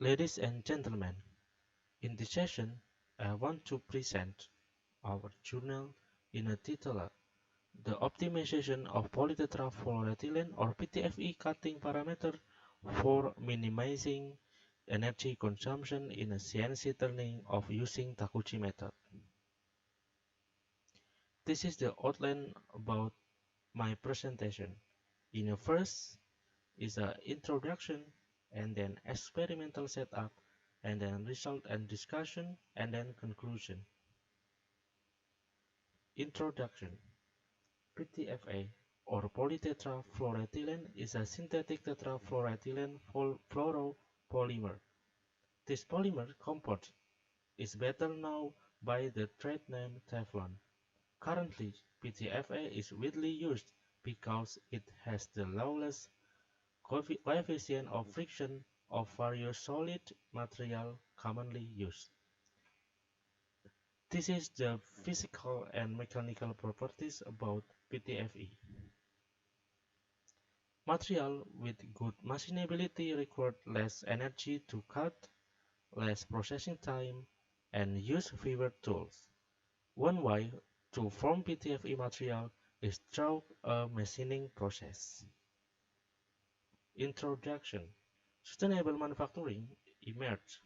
Ladies and gentlemen, in this session, I want to present our journal in a title, The Optimization of Polytetrafluoroethylene or PTFE cutting parameter for minimizing energy consumption in a CNC turning of using Taguchi method. This is the outline about my presentation. In the first is an introduction, and then experimental setup, and then result and discussion, and then conclusion. Introduction. PTFE or polytetrafluoroethylene is a synthetic tetrafluoroethylene fluoropolymer. This polymer compound is better known by the trade name Teflon. Currently, PTFE is widely used because it has the lowest coefficient of friction of various solid materials commonly used. This is the physical and mechanical properties about PTFE. Material with good machinability require less energy to cut, less processing time, and use fewer tools. One way to form PTFE material is through a machining process. Introduction. Sustainable manufacturing emerged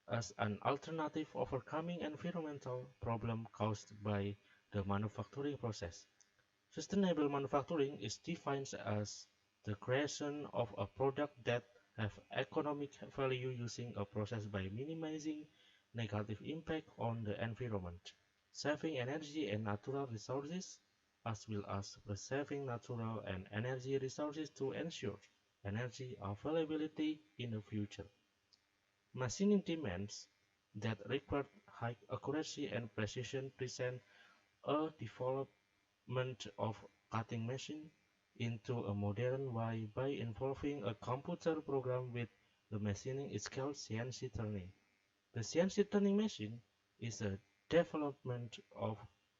as an alternative overcoming environmental problems caused by the manufacturing process. Sustainable manufacturing is defined as the creation of a product that have economic value using a process by minimizing negative impact on the environment, saving energy and natural resources, as well as preserving natural and energy resources to ensure energy availability in the future. Machining demands that require high accuracy and precision present a development of cutting machine into a modern way by involving a computer program with the machining is called CNC turning. The CNC turning machine is a development of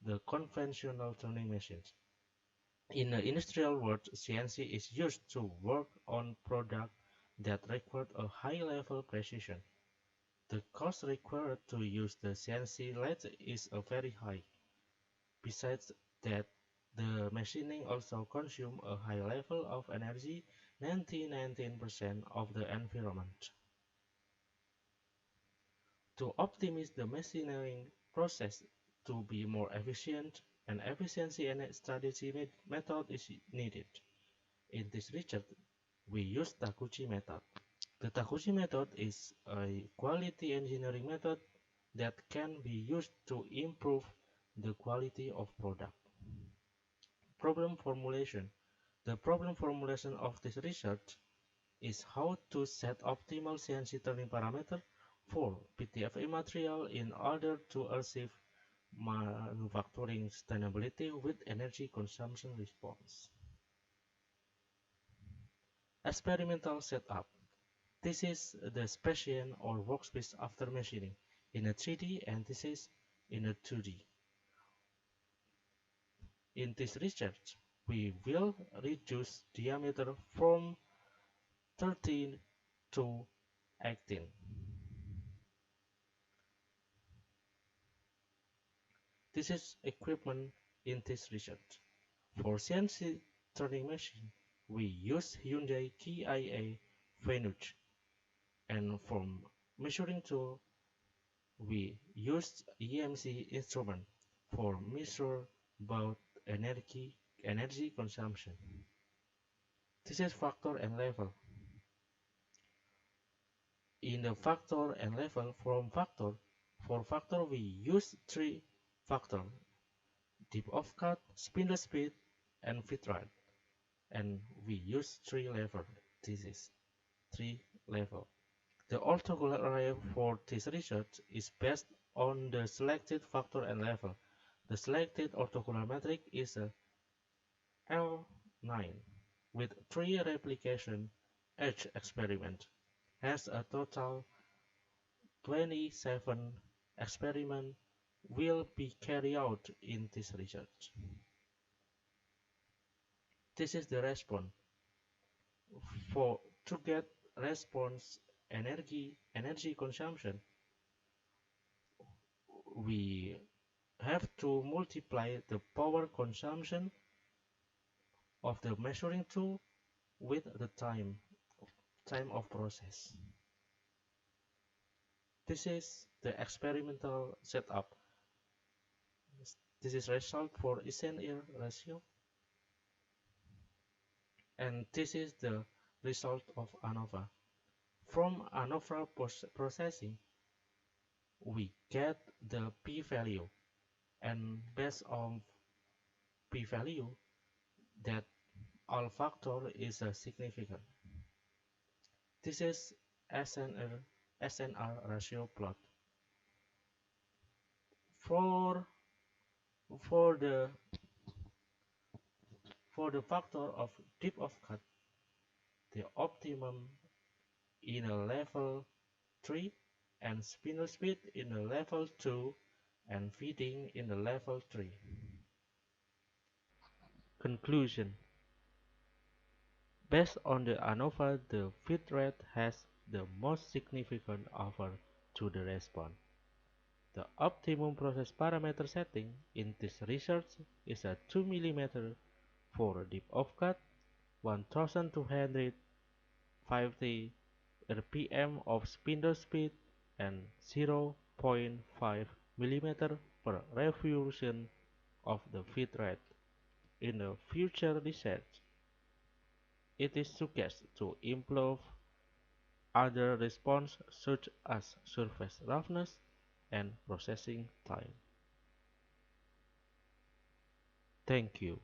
the conventional turning machines. In the industrial world, CNC is used to work on products that require a high level precision. The cost required to use the CNC lathe is very high. Besides that, the machining also consumes a high level of energy, 19% of the environment. To optimize the machining process to be more efficient, an efficiency and strategy method is needed. In this research, we use Taguchi method. The Taguchi method is a quality engineering method that can be used to improve the quality of product. Problem formulation. The problem formulation of this research is how to set optimal CNC turning parameter for PTFE material in order to achieve manufacturing sustainability with energy consumption response. Experimental setup. This is the specimen or workspace after machining in a 3D and this is in a 2D. In this research, we will reduce diameter from 13 to 18. This is equipment in this research. For CNC turning machine, we use Hyundai Kia and for measuring tool, we use EMC instrument for measure about energy consumption. This is factor and level. In the factor and level for factor we use three factors: depth of cut, spindle speed, and fit rate. And we use three level. This is three level. The orthogonal array for this research is based on the selected factor and level. The selected orthogonal matrix is a L9 with 3 replication. Each experiment has a total 27 experiments will be carried out in this research. This is the response. To get response energy consumption, we have to multiply the power consumption of the measuring tool with the time of process. This is the experimental setup. This is result for Eisenhower ratio, and this is the result of ANOVA. From ANOVA processing, we get the p-value, and based on p-value, that all factor is significant. This is SNR ratio plot. For for the for the factor of depth of cut, the optimum in a level 3 and spindle speed in a level 2 and feeding in a level 3. Conclusion: based on the ANOVA, the feed rate has the most significant offer to the response. The optimum process parameter setting in this research is a 2 mm for depth of cut, 1250 rpm of spindle speed, and 0.5 mm per revolution of the feed rate. In the future research, it is suggested to improve other responses such as surface roughness and processing time. Thank you.